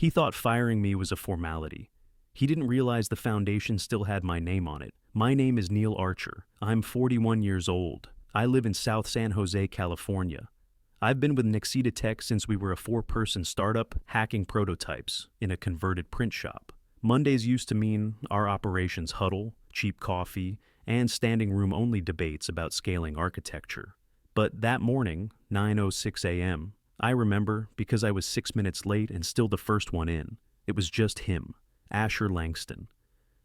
He thought firing me was a formality. He didn't realize the foundation still had my name on it. My name is Neil Archer. I'm 41 years old. I live in South San Jose, California. I've been with Nexita Tech since we were a 4-person startup hacking prototypes in a converted print shop. Mondays used to mean our operations huddle, cheap coffee, and standing room only debates about scaling architecture. But that morning, 9:06 a.m., I remember because I was 6 minutes late and still the first one in. It was just him, Asher Langston,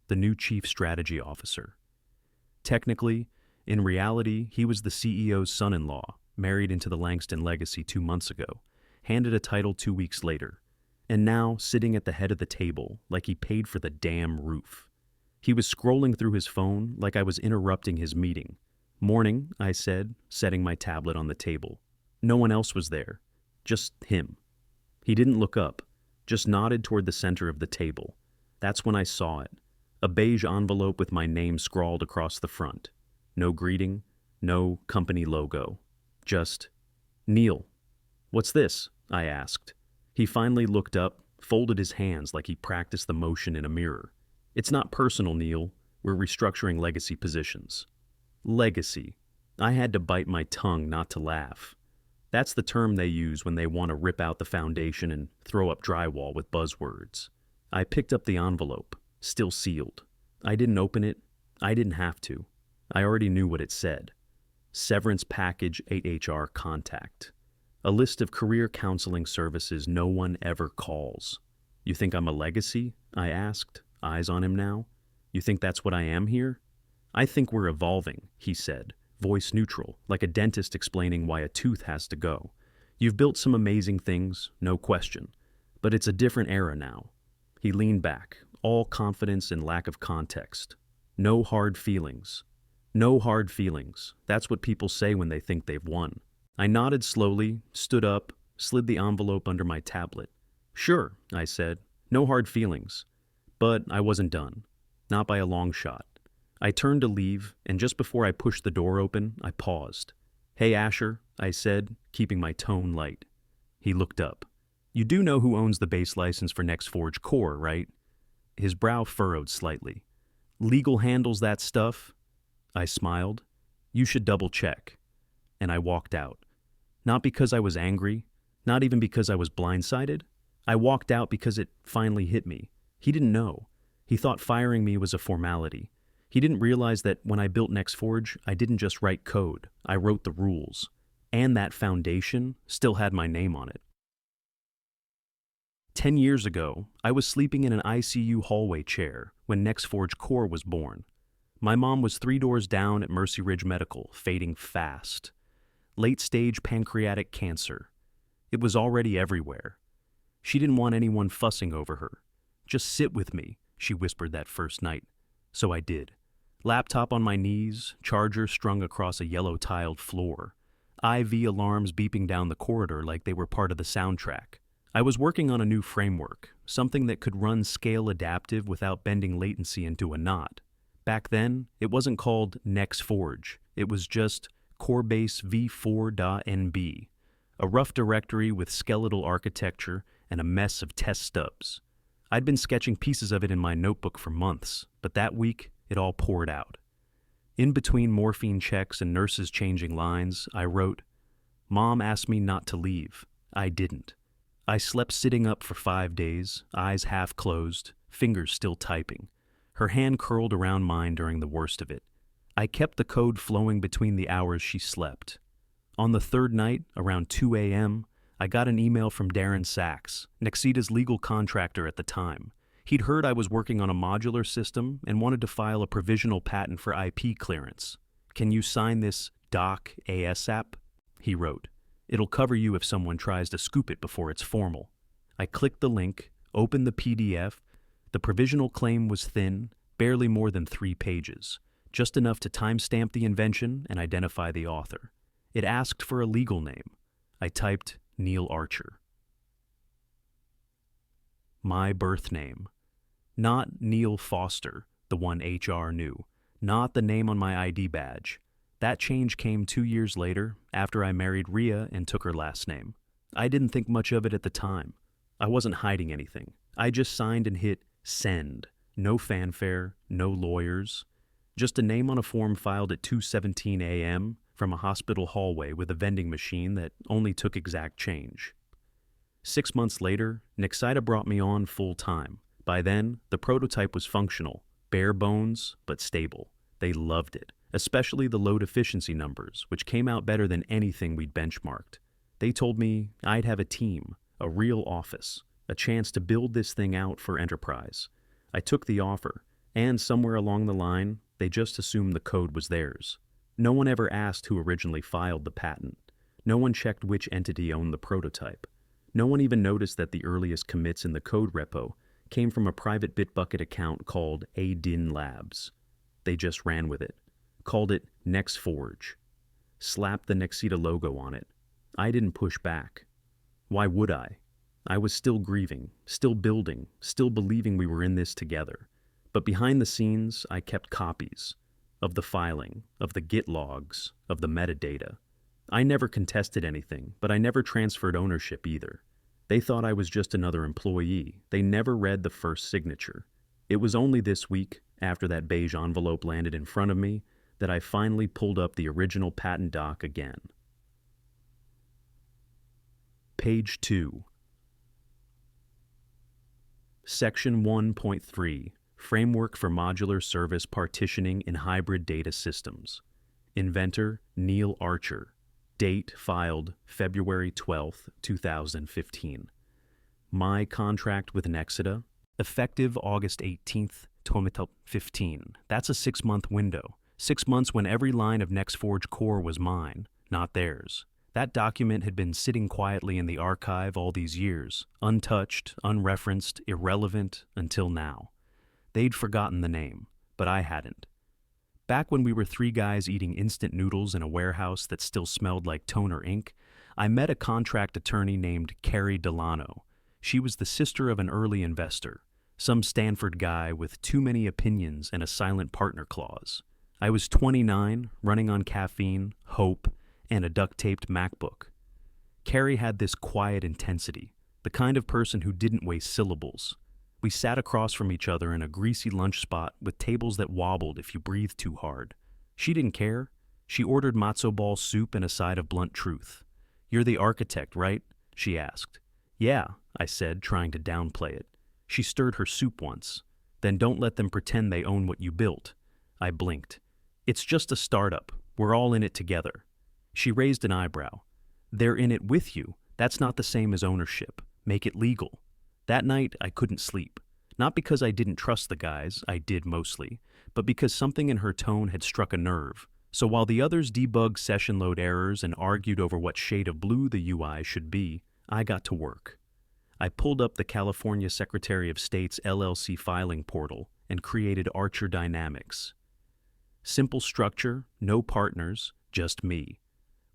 the new chief strategy officer. Technically, in reality, he was the CEO's son-in-law, married into the Langston legacy 2 months ago, handed a title 2 weeks later, and now sitting at the head of the table like he paid for the damn roof. He was scrolling through his phone like I was interrupting his meeting. "Morning," I said, setting my tablet on the table. No one else was there, just him. He didn't look up, just nodded toward the center of the table. That's when I saw it, a beige envelope with my name scrawled across the front. No greeting, no company logo. Just, "Neil." "What's this?" I asked. He finally looked up, folded his hands like he practiced the motion in a mirror. "It's not personal, Neil. We're restructuring legacy positions." Legacy. I had to bite my tongue not to laugh. That's the term they use when they want to rip out the foundation and throw up drywall with buzzwords. I picked up the envelope, still sealed. I didn't open it. I didn't have to. I already knew what it said. Severance Package 8HR Contact. A list of career counseling services no one ever calls. "You think I'm a legacy?" I asked, eyes on him now. "You think that's what I am here?" "I think we're evolving," he said, voice neutral, like a dentist explaining why a tooth has to go. "You've built some amazing things, no question, but it's a different era now." He leaned back, all confidence and lack of context. "No hard feelings." "No hard feelings. That's what people say when they think they've won." I nodded slowly, stood up, slid the envelope under my tablet. "Sure," I said. "No hard feelings." But I wasn't done. Not by a long shot. I turned to leave, and just before I pushed the door open, I paused. "Hey, Asher," I said, keeping my tone light. He looked up. "You do know who owns the base license for NextForge Core, right?" His brow furrowed slightly. "Legal handles that stuff?" I smiled. "You should double check." And I walked out. Not because I was angry, not even because I was blindsided. I walked out because it finally hit me. He didn't know. He thought firing me was a formality. He didn't realize that when I built NextForge, I didn't just write code. I wrote the rules. And that foundation still had my name on it. 10 years ago, I was sleeping in an ICU hallway chair when NextForge Core was born. My mom was 3 doors down at Mercy Ridge Medical, fading fast. Late-stage pancreatic cancer. It was already everywhere. She didn't want anyone fussing over her. "Just sit with me," she whispered that first night. So I did. Laptop on my knees, charger strung across a yellow-tiled floor. IV alarms beeping down the corridor like they were part of the soundtrack. I was working on a new framework, something that could run scale adaptive without bending latency into a knot. Back then, it wasn't called NextForge. It was just Corebase v4.nb, a rough directory with skeletal architecture and a mess of test stubs. I'd been sketching pieces of it in my notebook for months, but that week, it all poured out. In between morphine checks and nurses changing lines, I wrote, "Mom asked me not to leave. I didn't. I slept sitting up for 5 days, eyes half closed, fingers still typing. Her hand curled around mine during the worst of it. I kept the code flowing between the hours she slept. On the third night, around 2 a.m., I got an email from Darren Sachs, Nexita's legal contractor at the time. He'd heard I was working on a modular system and wanted to file a provisional patent for IP clearance. "Can you sign this doc ASAP?" he wrote. "It'll cover you if someone tries to scoop it before it's formal." I clicked the link, opened the PDF. The provisional claim was thin, barely more than 3 pages, just enough to timestamp the invention and identify the author. It asked for a legal name. I typed Neil Archer. My birth name. Not Neil Foster, the one HR knew. Not the name on my ID badge. That change came 2 years later, after I married Rhea and took her last name. I didn't think much of it at the time. I wasn't hiding anything. I just signed and hit send. No fanfare, no lawyers. Just a name on a form filed at 2:17 a.m. from a hospital hallway with a vending machine that only took exact change. 6 months later, Nexida brought me on full time. By then, the prototype was functional, bare bones, but stable. They loved it, especially the load efficiency numbers, which came out better than anything we'd benchmarked. They told me I'd have a team, a real office, a chance to build this thing out for enterprise. I took the offer, and somewhere along the line, they just assumed the code was theirs. No one ever asked who originally filed the patent. No one checked which entity owned the prototype. No one even noticed that the earliest commits in the code repo came from a private Bitbucket account called ADIN Labs. They just ran with it, called it NextForge, slapped the Nexida logo on it. I didn't push back. Why would I? I was still grieving, still building, still believing we were in this together. But behind the scenes, I kept copies of the filing, of the Git logs, of the metadata. I never contested anything, but I never transferred ownership either. They thought I was just another employee. They never read the first signature. It was only this week, after that beige envelope landed in front of me, that I finally pulled up the original patent doc again. Page 2. Section 1.3, Framework for Modular Service Partitioning in Hybrid Data Systems. Inventor, Neil Archer. Date filed February 12, 2015. My contract with Nexida, effective August 18th, 2015. That's a 6-month window. 6 months when every line of NextForge core was mine, not theirs. That document had been sitting quietly in the archive all these years, untouched, unreferenced, irrelevant, until now. They'd forgotten the name, but I hadn't. Back when we were 3 guys eating instant noodles in a warehouse that still smelled like toner ink, I met a contract attorney named Carrie Delano. She was the sister of an early investor, some Stanford guy with too many opinions and a silent partner clause. I was 29, running on caffeine, hope, and a duct-taped MacBook. Carrie had this quiet intensity, the kind of person who didn't waste syllables. We sat across from each other in a greasy lunch spot with tables that wobbled if you breathed too hard. She didn't care. She ordered matzo ball soup and a side of blunt truth. "You're the architect, right?" she asked. "Yeah," I said, trying to downplay it. She stirred her soup once. "Then don't let them pretend they own what you built." I blinked. "It's just a startup. We're all in it together." She raised an eyebrow. "They're in it with you. That's not the same as ownership. Make it legal." That night, I couldn't sleep. Not because I didn't trust the guys, I did mostly, but because something in her tone had struck a nerve. So while the others debugged session load errors and argued over what shade of blue the UI should be, I got to work. I pulled up the California Secretary of State's LLC filing portal and created Archer Dynamics. Simple structure, no partners, just me.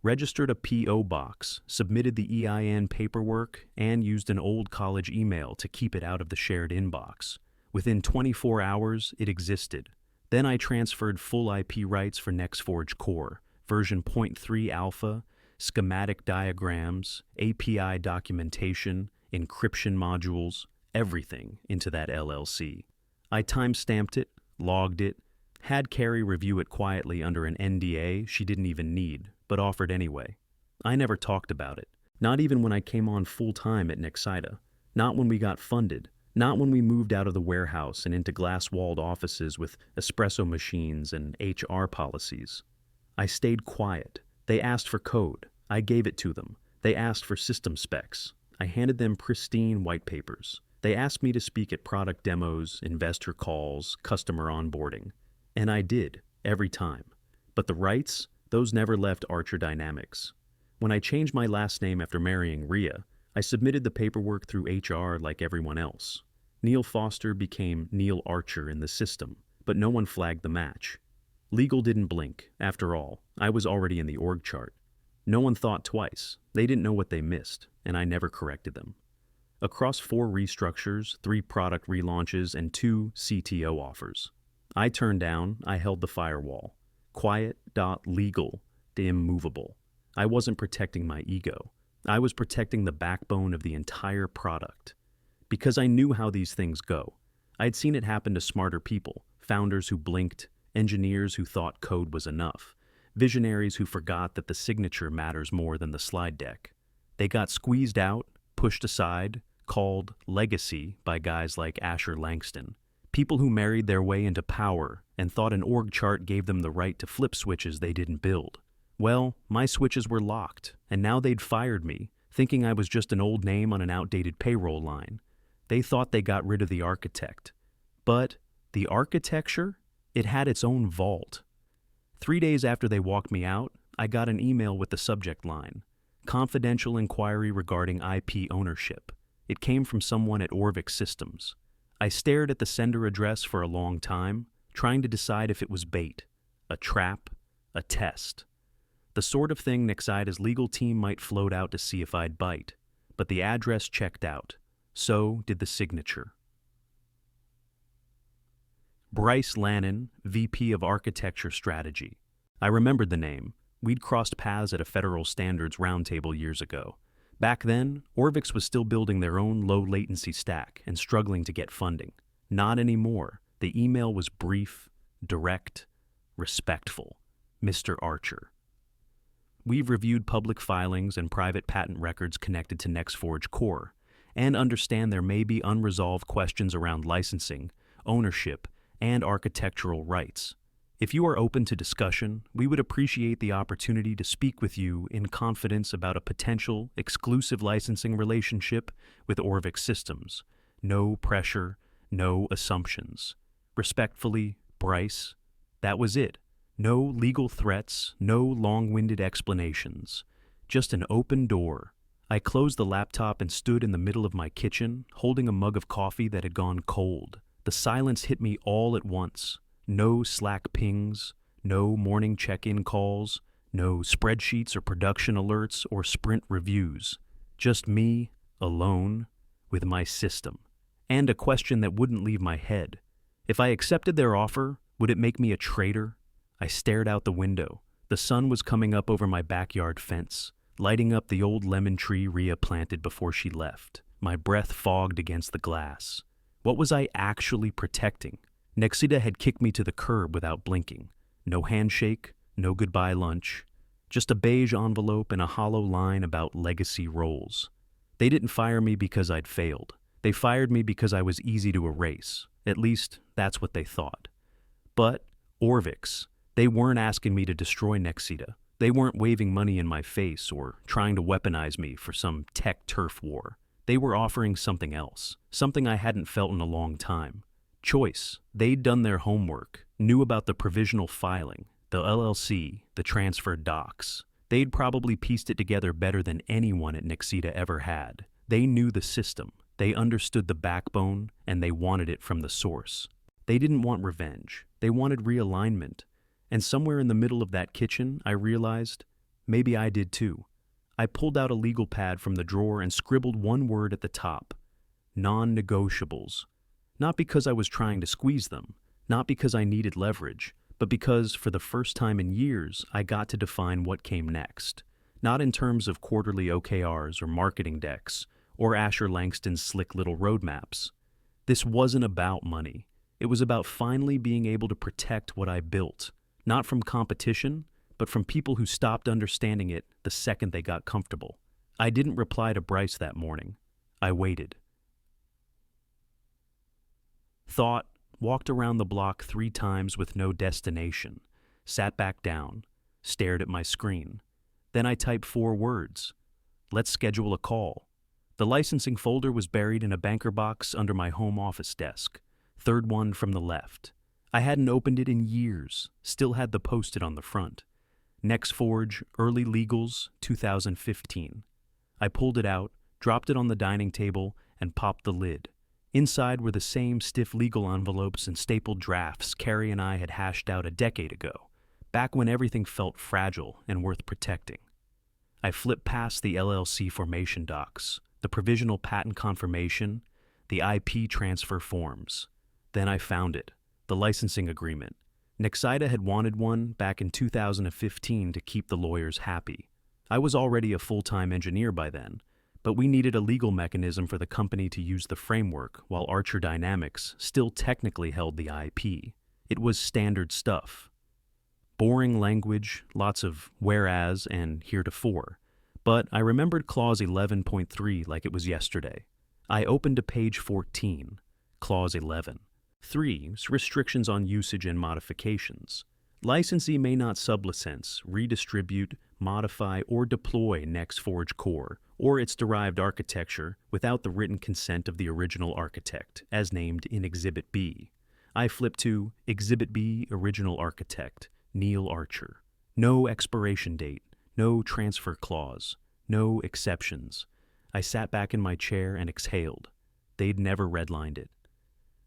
Registered a P.O. box, submitted the EIN paperwork, and used an old college email to keep it out of the shared inbox. Within 24 hours, it existed. Then I transferred full IP rights for NextForge Core, version 0.3 alpha, schematic diagrams, API documentation, encryption modules, everything into that LLC. I time-stamped it, logged it, had Carrie review it quietly under an NDA she didn't even need, but offered anyway. I never talked about it, not even when I came on full-time at Nexida, not when we got funded, not when we moved out of the warehouse and into glass-walled offices with espresso machines and HR policies. I stayed quiet. They asked for code. I gave it to them. They asked for system specs. I handed them pristine white papers. They asked me to speak at product demos, investor calls, customer onboarding. And I did, every time. But the rights, those never left Archer Dynamics. When I changed my last name after marrying Rhea, I submitted the paperwork through HR like everyone else. Neil Foster became Neil Archer in the system, but no one flagged the match. Legal didn't blink. After all, I was already in the org chart. No one thought twice. They didn't know what they missed, and I never corrected them. Across 4 restructures, 3 product relaunches, and 2 CTO offers. I turned down, I held the firewall. Quiet, legal, immovable. I wasn't protecting my ego. I was protecting the backbone of the entire product. Because I knew how these things go. I had seen it happen to smarter people, founders who blinked, engineers who thought code was enough, visionaries who forgot that the signature matters more than the slide deck. They got squeezed out, pushed aside, called legacy by guys like Asher Langston. People who married their way into power and thought an org chart gave them the right to flip switches they didn't build. Well, my switches were locked, and now they'd fired me, thinking I was just an old name on an outdated payroll line. They thought they got rid of the architect. But the architecture? It had its own vault. 3 days after they walked me out, I got an email with the subject line, "Confidential inquiry regarding IP ownership." It came from someone at Orvik Systems. I stared at the sender address for a long time, trying to decide if it was bait, a trap, a test. The sort of thing Nexida's legal team might float out to see if I'd bite. But the address checked out. So did the signature. Bryce Lannon, VP of Architecture Strategy. I remembered the name. We'd crossed paths at a Federal Standards Roundtable years ago. Back then, Orvix was still building their own low-latency stack and struggling to get funding. Not anymore. The email was brief, direct, respectful. Mr. Archer. We've reviewed public filings and private patent records connected to NextForge Core, and understand there may be unresolved questions around licensing, ownership, and architectural rights. If you are open to discussion, we would appreciate the opportunity to speak with you in confidence about a potential exclusive licensing relationship with Orvik Systems. No pressure, no assumptions. Respectfully, Bryce. That was it. No legal threats, no long-winded explanations. Just an open door. I closed the laptop and stood in the middle of my kitchen, holding a mug of coffee that had gone cold. The silence hit me all at once. No Slack pings, no morning check-in calls, no spreadsheets or production alerts or sprint reviews. Just me, alone, with my system. And a question that wouldn't leave my head. If I accepted their offer, would it make me a traitor? I stared out the window. The sun was coming up over my backyard fence, lighting up the old lemon tree Rhea planted before she left. My breath fogged against the glass. What was I actually protecting? Nexida had kicked me to the curb without blinking. No handshake, no goodbye lunch. Just a beige envelope and a hollow line about legacy roles. They didn't fire me because I'd failed. They fired me because I was easy to erase. At least, that's what they thought. But Orvix, they weren't asking me to destroy Nexida. They weren't waving money in my face or trying to weaponize me for some tech turf war. They were offering something else, something I hadn't felt in a long time. Choice. They'd done their homework, knew about the provisional filing, the LLC, the transfer docs. They'd probably pieced it together better than anyone at Nexida ever had. They knew the system, they understood the backbone, and they wanted it from the source. They didn't want revenge. They wanted realignment. And somewhere in the middle of that kitchen, I realized, maybe I did too. I pulled out a legal pad from the drawer and scribbled one word at the top. Non-negotiables. Not because I was trying to squeeze them, not because I needed leverage, but because, for the first time in years, I got to define what came next. Not in terms of quarterly OKRs or marketing decks, or Asher Langston's slick little roadmaps. This wasn't about money. It was about finally being able to protect what I built, not from competition, but from people who stopped understanding it the second they got comfortable. I didn't reply to Bryce that morning. I waited. Thought, walked around the block 3 times with no destination, sat back down, stared at my screen. Then I typed 4 words. Let's schedule a call. The licensing folder was buried in a banker box under my home office desk, 3rd one from the left. I hadn't opened it in years, still had the post-it on the front. NextForge, Early Legals, 2015. I pulled it out, dropped it on the dining table, and popped the lid. Inside were the same stiff legal envelopes and stapled drafts Carrie and I had hashed out a decade ago, back when everything felt fragile and worth protecting. I flipped past the LLC formation docs, the provisional patent confirmation, the IP transfer forms. Then I found it, the licensing agreement. Nexida had wanted one back in 2015 to keep the lawyers happy. I was already a full-time engineer by then, but we needed a legal mechanism for the company to use the framework while Archer Dynamics still technically held the IP. It was standard stuff. Boring language, lots of whereas and heretofore. But I remembered Clause 11.3 like it was yesterday. I opened to page 14, Clause 11. 3. Restrictions on usage and modifications. Licensee may not sublicense, redistribute, modify, or deploy NextForge core or its derived architecture without the written consent of the original architect, as named in Exhibit B. I flip to Exhibit B, Original Architect, Neil Archer. No expiration date, no transfer clause, no exceptions. I sat back in my chair and exhaled. They'd never redlined it.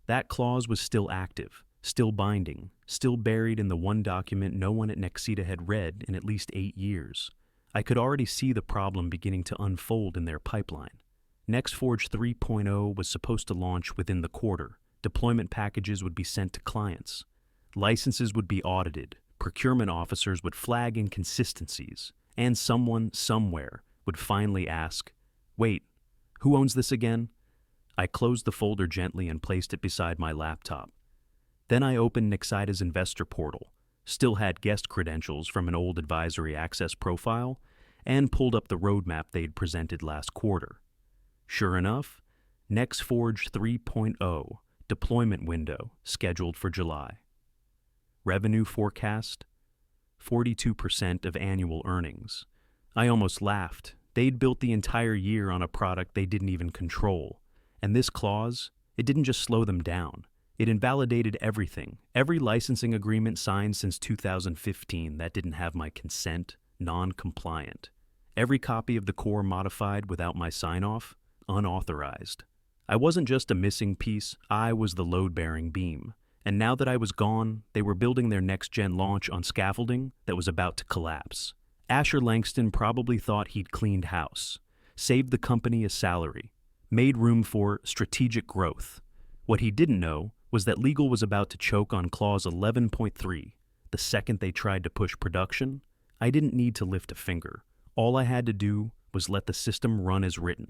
That clause was still active, still binding, still buried in the one document no one at Nexida had read in at least 8 years. I could already see the problem beginning to unfold in their pipeline. NextForge 3.0 was supposed to launch within the quarter. Deployment packages would be sent to clients. Licenses would be audited. Procurement officers would flag inconsistencies. And someone, somewhere, would finally ask, "Wait, who owns this again?" I closed the folder gently and placed it beside my laptop. Then I opened Nexida's investor portal, still had guest credentials from an old advisory access profile, and pulled up the roadmap they'd presented last quarter. Sure enough, NextForge 3.0, deployment window scheduled for July. Revenue forecast, 42% of annual earnings. I almost laughed. They'd built the entire year on a product they didn't even control. And this clause, it didn't just slow them down. It invalidated everything. Every licensing agreement signed since 2015 that didn't have my consent, non-compliant. Every copy of the core modified without my sign-off, unauthorized. I wasn't just a missing piece, I was the load-bearing beam. And now that I was gone, they were building their next-gen launch on scaffolding that was about to collapse. Asher Langston probably thought he'd cleaned house, saved the company a salary, made room for strategic growth. What he didn't know was that legal was about to choke on Clause 11.3. The second they tried to push production, I didn't need to lift a finger. All I had to do was let the system run as written.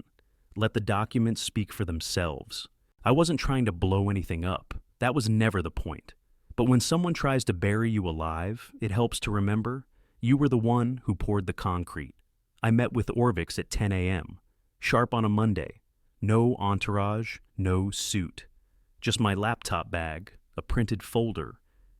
Let the documents speak for themselves. I wasn't trying to blow anything up. That was never the point. But when someone tries to bury you alive, it helps to remember you were the one who poured the concrete. I met with Orvix at 10 a.m., sharp on a Monday. No entourage, no suit. Just my laptop bag, a printed folder,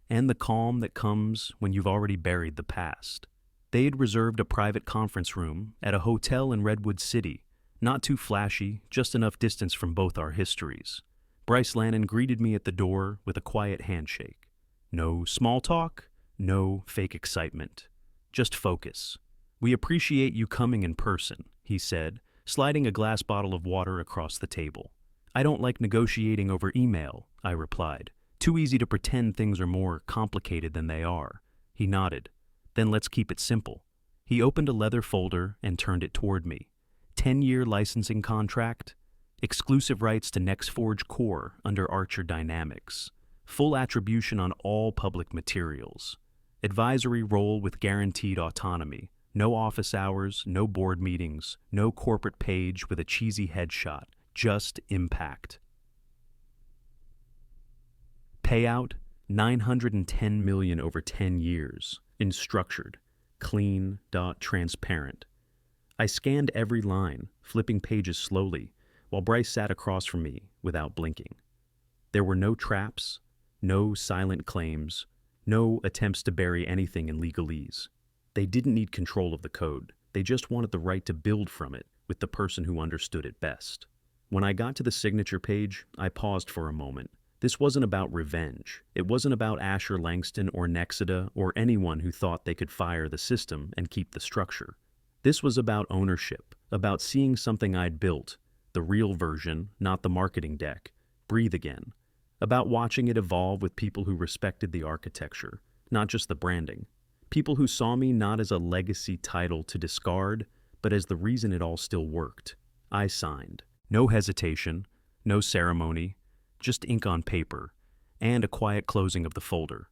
and the calm that comes when you've already buried the past. They'd reserved a private conference room at a hotel in Redwood City, not too flashy, just enough distance from both our histories. Bryce Lannon greeted me at the door with a quiet handshake. No small talk, no fake excitement. Just focus. "We appreciate you coming in person," he said, sliding a glass bottle of water across the table. "I don't like negotiating over email," I replied. "Too easy to pretend things are more complicated than they are." He nodded. "Then let's keep it simple." He opened a leather folder and turned it toward me. 10-year licensing contract, exclusive rights to NextForge core under Archer Dynamics, full attribution on all public materials, advisory role with guaranteed autonomy, no office hours, no board meetings, no corporate page with a cheesy headshot, just impact. Payout, $910 million over 10 years, in structured, clean, transparent. I scanned every line, flipping pages slowly, while Bryce sat across from me without blinking. There were no traps, no silent claims, no attempts to bury anything in legalese. They didn't need control of the code. They just wanted the right to build from it with the person who understood it best. When I got to the signature page, I paused for a moment. This wasn't about revenge. It wasn't about Asher Langston or Nexida or anyone who thought they could fire the system and keep the structure. This was about ownership, about seeing something I'd built, the real version, not the marketing deck, breathe again. About watching it evolve with people who respected the architecture, not just the branding. People who saw me not as a legacy title to discard, but as the reason it all still worked. I signed. No hesitation, no ceremony, just ink on paper, and a quiet closing of the folder.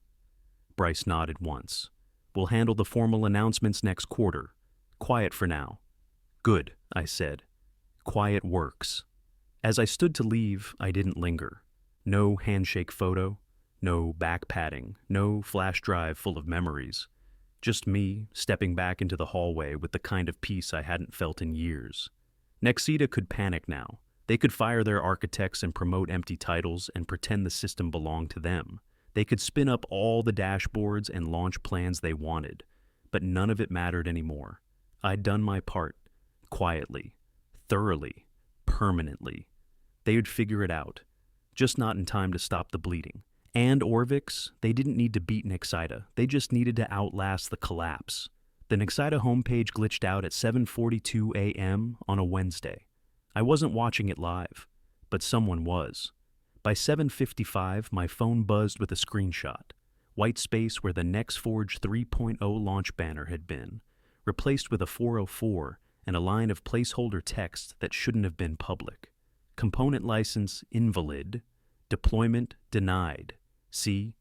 Bryce nodded once. "We'll handle the formal announcements next quarter. Quiet for now. Good, I said. Quiet works. As I stood to leave, I didn't linger. No handshake photo, no back patting, no flash drive full of memories. Just me, stepping back into the hallway with the kind of peace I hadn't felt in years. Nexida could panic now. They could fire their architects and promote empty titles and pretend the system belonged to them. They could spin up all the dashboards and launch plans they wanted. But none of it mattered anymore. I'd done my part. Quietly. Thoroughly. Permanently. They would figure it out. Just not in time to stop the bleeding. And Orvix, they didn't need to beat Nexida. They just needed to outlast the collapse. The Nexida homepage glitched out at 7:42 a.m. on a Wednesday. I wasn't watching it live, but someone was. By 7:55, my phone buzzed with a screenshot. White space where the NextForge 3.0 launch banner had been, replaced with a 404 and a line of placeholder text that shouldn't have been public. Component license invalid. Deployment denied. See,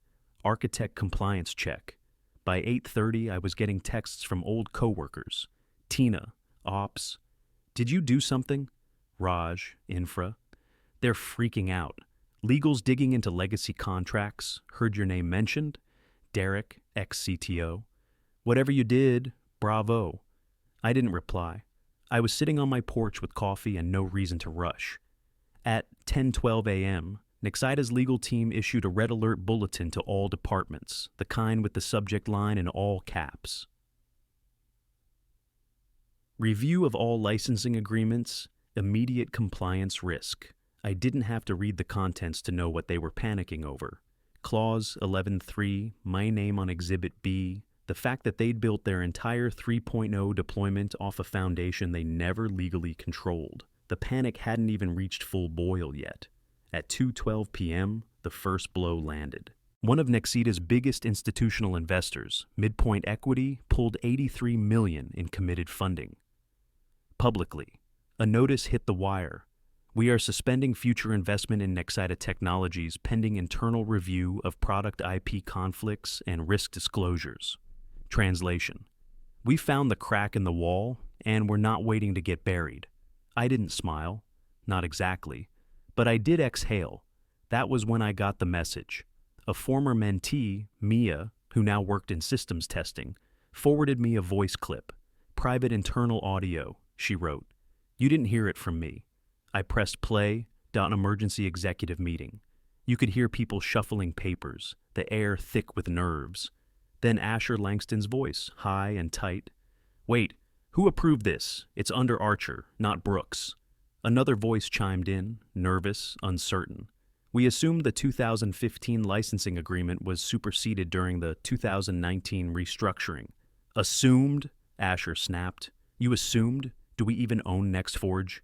architect compliance check. By 8:30, I was getting texts from old coworkers. Tina, Ops. Did you do something? Raj, Infra. They're freaking out. Legals digging into legacy contracts. Heard your name mentioned. Derek, ex-CTO. Whatever you did, bravo. I didn't reply. I was sitting on my porch with coffee and no reason to rush. At 10:12 a.m., Nexida's legal team issued a red alert bulletin to all departments, the kind with the subject line in all caps. Review of all licensing agreements, immediate compliance risk. I didn't have to read the contents to know what they were panicking over. Clause 11.3, my name on Exhibit B, the fact that they'd built their entire 3.0 deployment off a foundation they never legally controlled. The panic hadn't even reached full boil yet. At 2:12 p.m., the first blow landed. One of Nexida's biggest institutional investors, Midpoint Equity, pulled $83 million in committed funding. Publicly, a notice hit the wire. We are suspending future investment in Nexida Technologies pending internal review of product IP conflicts and risk disclosures. Translation: we found the crack in the wall, and we're not waiting to get buried. I didn't smile. Not exactly. But I did exhale. That was when I got the message. A former mentee, Mia, who now worked in systems testing, forwarded me a voice clip. Private internal audio, she wrote. You didn't hear it from me. I pressed play, emergency executive meeting. You could hear people shuffling papers, the air thick with nerves. Then Asher Langston's voice, high and tight. Wait, who approved this? It's under Archer, not Brooks. Another voice chimed in, nervous, uncertain. We assumed the 2015 licensing agreement was superseded during the 2019 restructuring. Assumed? Asher snapped. You assumed? Do we even own NextForge?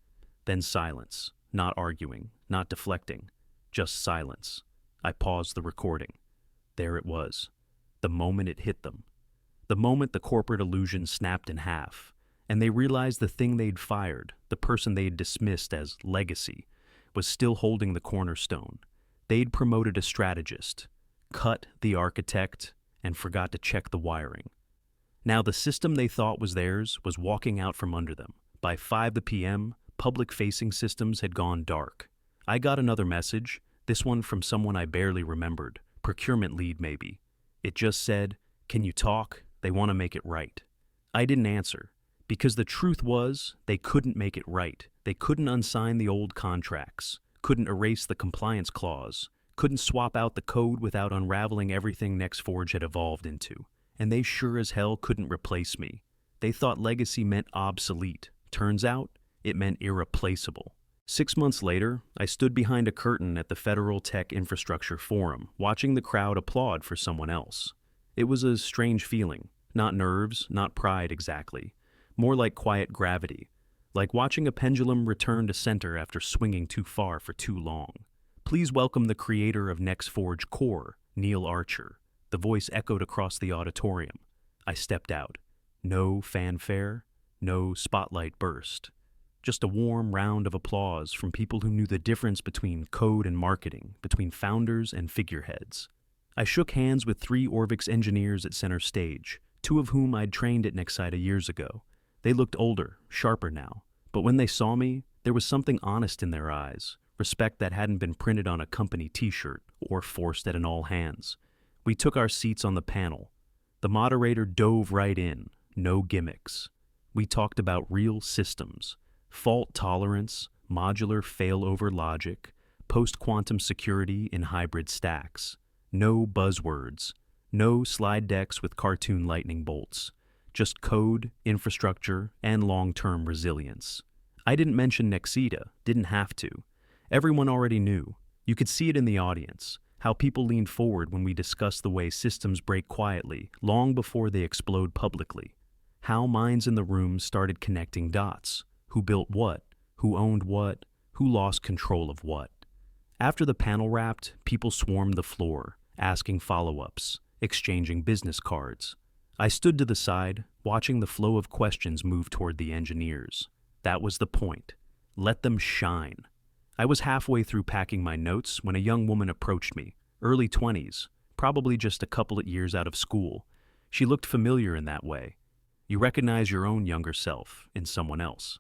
Then silence, not arguing, not deflecting, just silence. I paused the recording. There it was. The moment it hit them. The moment the corporate illusion snapped in half. And they realized the thing they'd fired, the person they'd dismissed as legacy, was still holding the cornerstone. They'd promoted a strategist, cut the architect, and forgot to check the wiring. Now the system they thought was theirs was walking out from under them. By 5 p.m., public-facing systems had gone dark. I got another message, this one from someone I barely remembered, procurement lead maybe. It just said, "Can you talk? They want to make it right." I didn't answer. Because the truth was, they couldn't make it right. They couldn't unsign the old contracts, couldn't erase the compliance clause, couldn't swap out the code without unraveling everything NextForge had evolved into. And they sure as hell couldn't replace me. They thought legacy meant obsolete. Turns out, it meant irreplaceable. 6 months later, I stood behind a curtain at the Federal Tech Infrastructure Forum, watching the crowd applaud for someone else. It was a strange feeling. Not nerves, not pride exactly. More like quiet gravity, like watching a pendulum return to center after swinging too far for too long. Please welcome the creator of NextForge Core, Neil Archer. The voice echoed across the auditorium. I stepped out. No fanfare, no spotlight burst. Just a warm round of applause from people who knew the difference between code and marketing, between founders and figureheads. I shook hands with 3 Orvix engineers at center stage, 2 of whom I'd trained at Nexida years ago. They looked older, sharper now, but when they saw me, there was something honest in their eyes, respect that hadn't been printed on a company t-shirt or forced at an all hands. We took our seats on the panel. The moderator dove right in, no gimmicks. We talked about real systems, fault tolerance, modular failover logic, post-quantum security in hybrid stacks. No buzzwords, no slide decks with cartoon lightning bolts, just code, infrastructure, and long-term resilience. I didn't mention Nexida, didn't have to. Everyone already knew. You could see it in the audience, how people leaned forward when we discussed the way systems break quietly, long before they explode publicly. How minds in the room started connecting dots. Who built what? Who owned what? Who lost control of what? After the panel wrapped, people swarmed the floor, asking follow-ups, exchanging business cards. I stood to the side, watching the flow of questions move toward the engineers. That was the point. Let them shine. I was halfway through packing my notes when a young woman approached me, early 20s, probably just a couple of years out of school. She looked familiar in that way. You recognize your own younger self in someone else.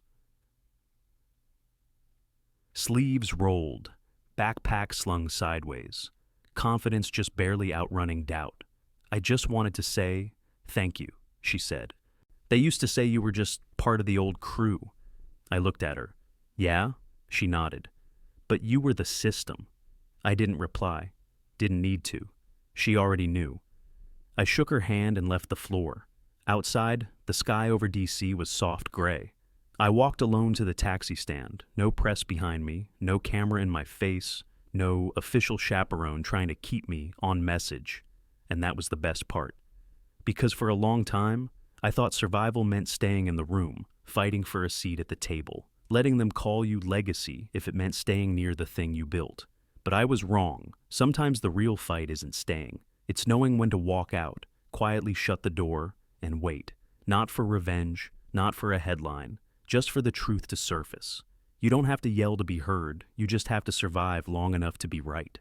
Sleeves rolled, backpack slung sideways, confidence just barely outrunning doubt. I just wanted to say, "Thank you," she said. "They used to say you were just part of the old crew." I looked at her. "Yeah?" She nodded. "But you were the system." I didn't reply. Didn't need to. She already knew. I shook her hand and left the floor. Outside, the sky over DC was soft gray. I walked alone to the taxi stand, no press behind me, no camera in my face, no official chaperone trying to keep me on message. And that was the best part. Because for a long time, I thought survival meant staying in the room, fighting for a seat at the table, letting them call you legacy if it meant staying near the thing you built. But I was wrong. Sometimes the real fight isn't staying. It's knowing when to walk out, quietly shut the door, and wait. Not for revenge, not for a headline, just for the truth to surface. You don't have to yell to be heard, you just have to survive long enough to be right.